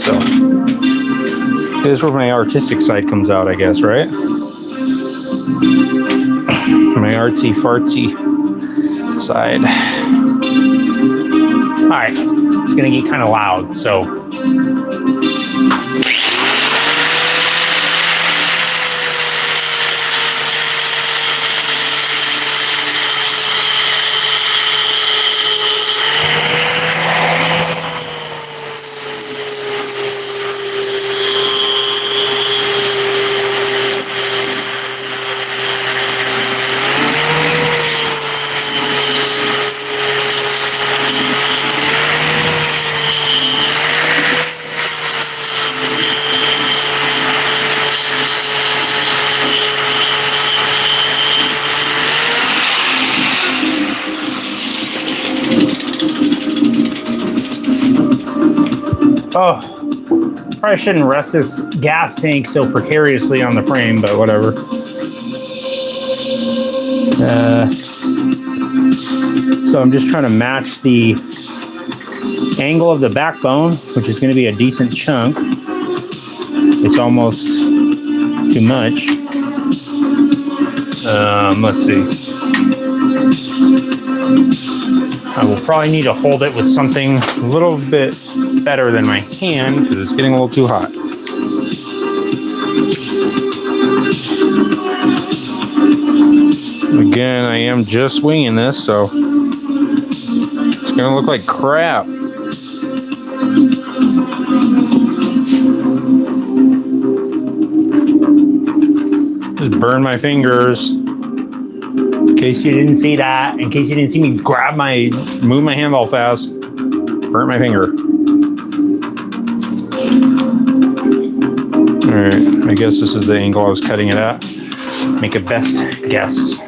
So, this is where my artistic side comes out, I guess, right? My artsy fartsy side. All right, it's gonna get kind of loud, so. Oh, probably shouldn't rest this gas tank so precariously on the frame, but whatever. So I'm just trying to match the angle of the backbone, which is going to be a decent chunk. It's almost too much. Let's see. I will probably need to hold it with something a little bit better than my hand because it's getting a little too hot. Again, I am just winging this, so it's gonna look like crap. Just burn my fingers. In case you didn't see that, in case you didn't see me move my hand all fast, burnt my finger. All right, I guess this is the angle I was cutting it at. Make a best guess.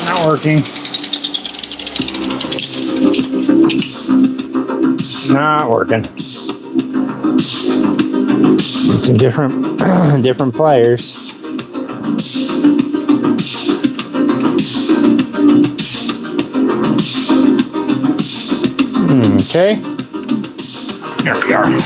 Not working. Not working. Some different pliers. Okay. There we are.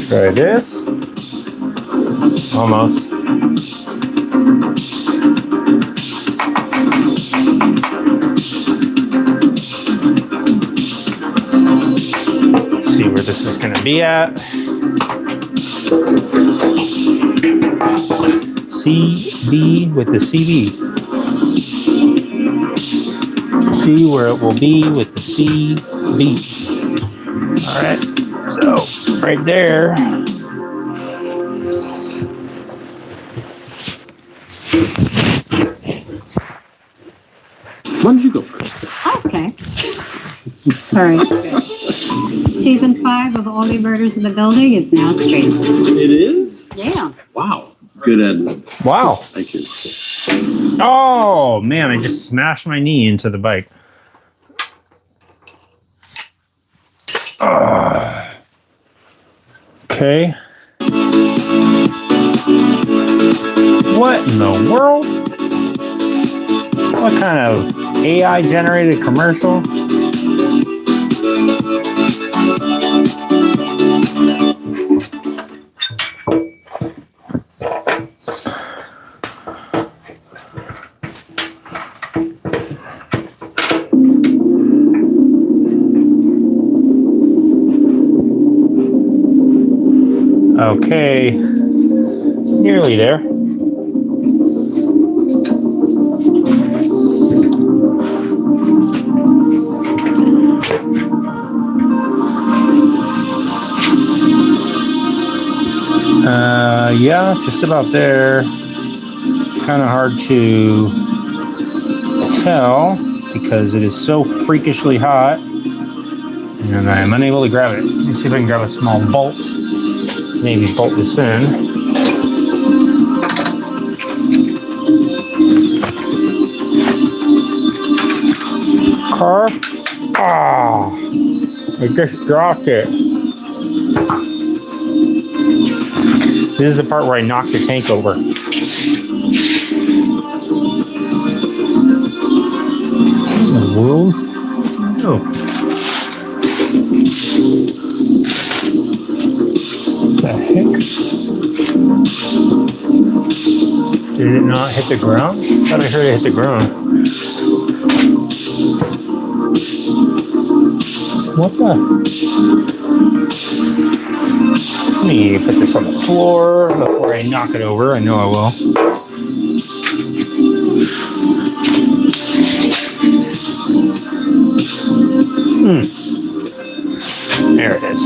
Try this. Almost. where this is going to be at. CB with the CB. See where it will be with the CB. All right, so right there. Why don't you go first? Okay. Sorry. Season 5 of Only Murders in the Building is now streaming. It is? Yeah. Wow. Good, Ed. Wow. Thank you. Oh, man, I just smashed my knee into the bike. Okay. What in the world? What kind of AI generated commercial? Okay, nearly there. Yeah, just about there. Kind of hard to tell because it is so freakishly hot and I'm unable to grab it. Let me see if I can grab a small bolt. Maybe bolt this in. Car. Ah, I just dropped it. This is the part where I knocked the tank over. World? Oh. What the heck? Did it not hit the ground? I thought I heard it hit the ground. What the? Let me put this on the floor before I knock it over. I know I will. There it is.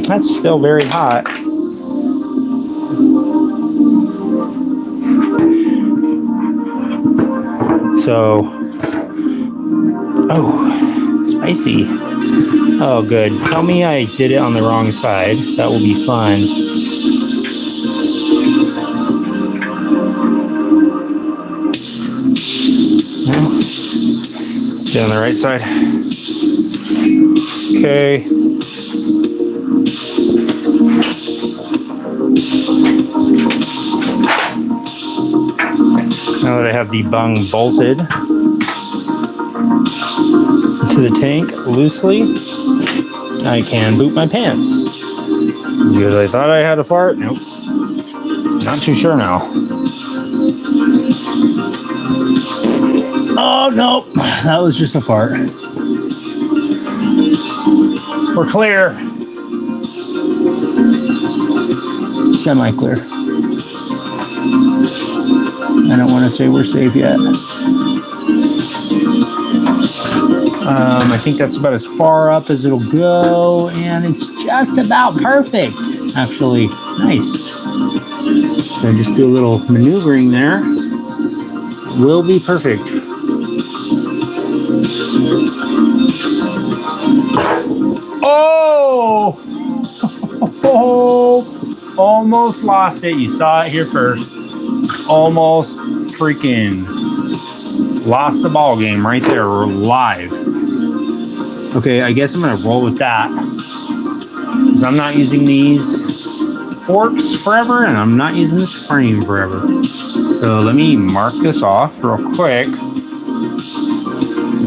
That's still very hot. So, oh, spicy. Oh, good. Tell me I did it on the wrong side. That will be fun. No. Get on the right side. Okay. Now that I have the bung bolted to the tank loosely, I can boot my pants. Because I thought I had a fart. Nope. Not too sure now. Oh, nope. That was just a fart. We're clear. Semi-clear. I don't want to say we're safe yet. I think that's about as far up as it'll go, and it's just about perfect, actually. Nice. So just do a little maneuvering there. Will be perfect. Oh! Oh! Almost lost it. You saw it here first. Almost freaking lost the ball game right there. We're live. Okay, I guess I'm gonna roll with that because I'm not using these forks forever and I'm not using this frame forever. So let me mark this off real quick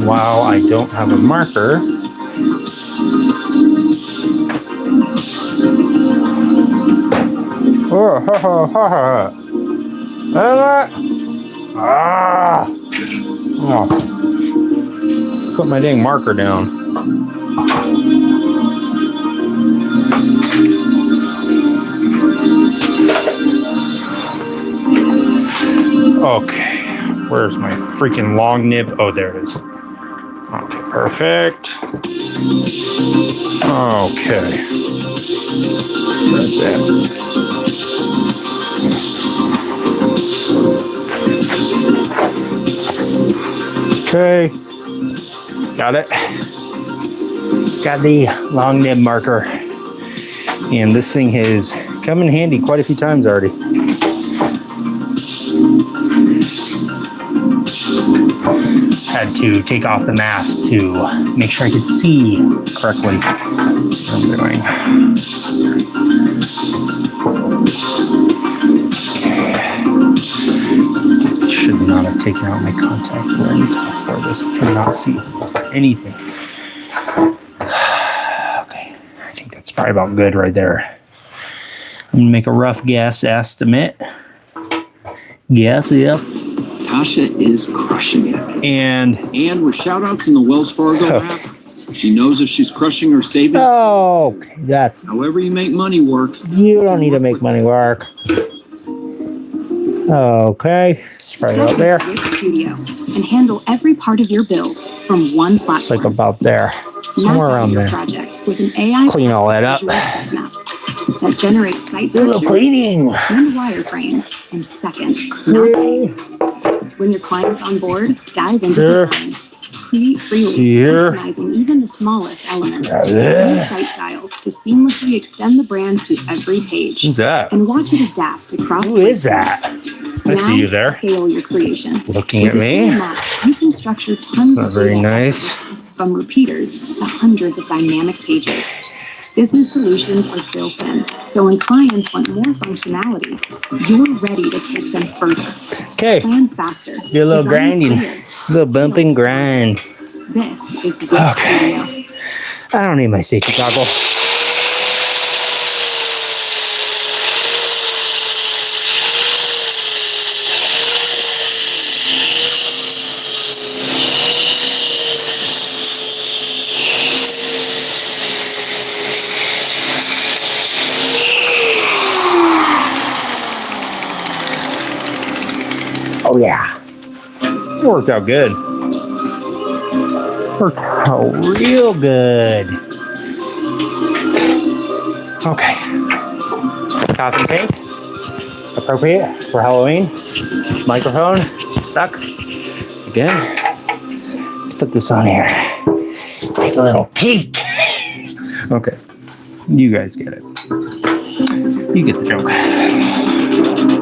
while I don't have a marker. Oh, ha ha ha ha. Ah! Oh. Put my dang marker down. Okay. Where's my freaking long nib? Oh, there it is. Okay, perfect. Okay. Right there. Okay. Got it. Got the long nib marker. And this thing has come in handy quite a few times already. Had to take off the mask to make sure I could see correctly what I'm doing. Should not have taken out my contact lens before this. Cannot see anything. Okay, I think that's probably about good right there. I'm gonna make a rough guess estimate. Yes. Tasha is crushing it. And with shout-outs in the Wells Fargo app, she knows if she's crushing her savings. oh, okay, that's However you make money work. you don't need to make money work. Okay, it's right out there. Start with Grid Studio and handle every part of your build from one It's platform. like about there, somewhere Map out around your there. project with an AI Clean all that up. visual sitemap that generates site Do a little structures cleaning. and wireframes in seconds, not days. When your client's on board, dive into Here. design. Create freely, See here. customizing even the smallest elements. Yeah. Use site styles to seamlessly extend the brand to every page. Who's that? And watch it adapt across Who is that? I now, see you there. Scale your creation. Looking With at the me. same map, you can structure tons Not of very data nice. from repeaters to hundreds of dynamic pages. Business solutions are built in, so when clients want more functionality, you're ready to take them further. Okay, Plan faster. do a little design grinding, clear, a little bump and grind. This is Wix Okay. Studio. I don't need my safety goggle. Oh yeah, it worked out good. Worked out real good. Okay. Coffee cake. Appropriate for Halloween. Microphone. Stuck. Again. Let's put this on here. Take a little peek. Okay. You guys get it. You get the joke.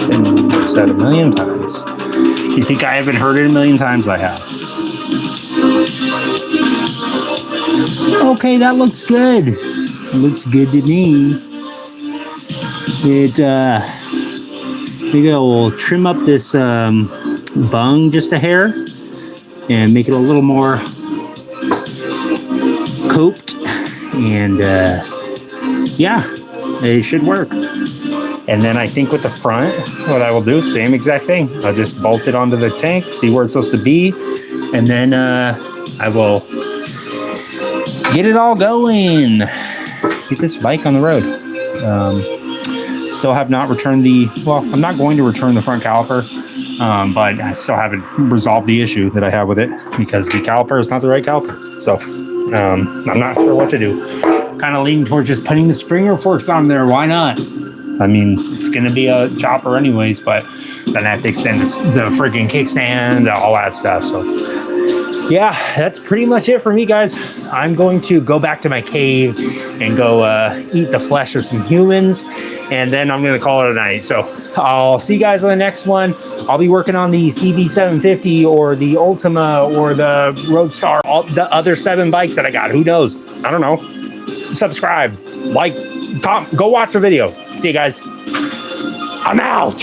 Been said a million times. You think I haven't heard it a million times? I have. Okay, that looks good. Looks good to me. It maybe I will trim up this bung just a hair and make it a little more coped, and yeah, it should work. And then I think with the front, what I will do, same exact thing. I'll just bolt it onto the tank, see where it's supposed to be, and then I will get it all going. Get this bike on the road. Still have not returned I'm not going to return the front caliper, but I still haven't resolved the issue that I have with it because the caliper is not the right caliper. So I'm not sure what to do. Kind of leaning towards just putting the Springer forks on there. Why not? I mean, it's going to be a chopper anyways, but then I have to extend the freaking kickstand, all that stuff. So yeah, that's pretty much it for me, guys. I'm going to go back to my cave and go eat the flesh of some humans, and then I'm going to call it a night. So I'll see you guys on the next one. I'll be working on the CV750 or the Ultima or the Roadstar, all the other 7 bikes that I got. Who knows? I don't know. Subscribe, like, go watch the video. See you guys. I'm out.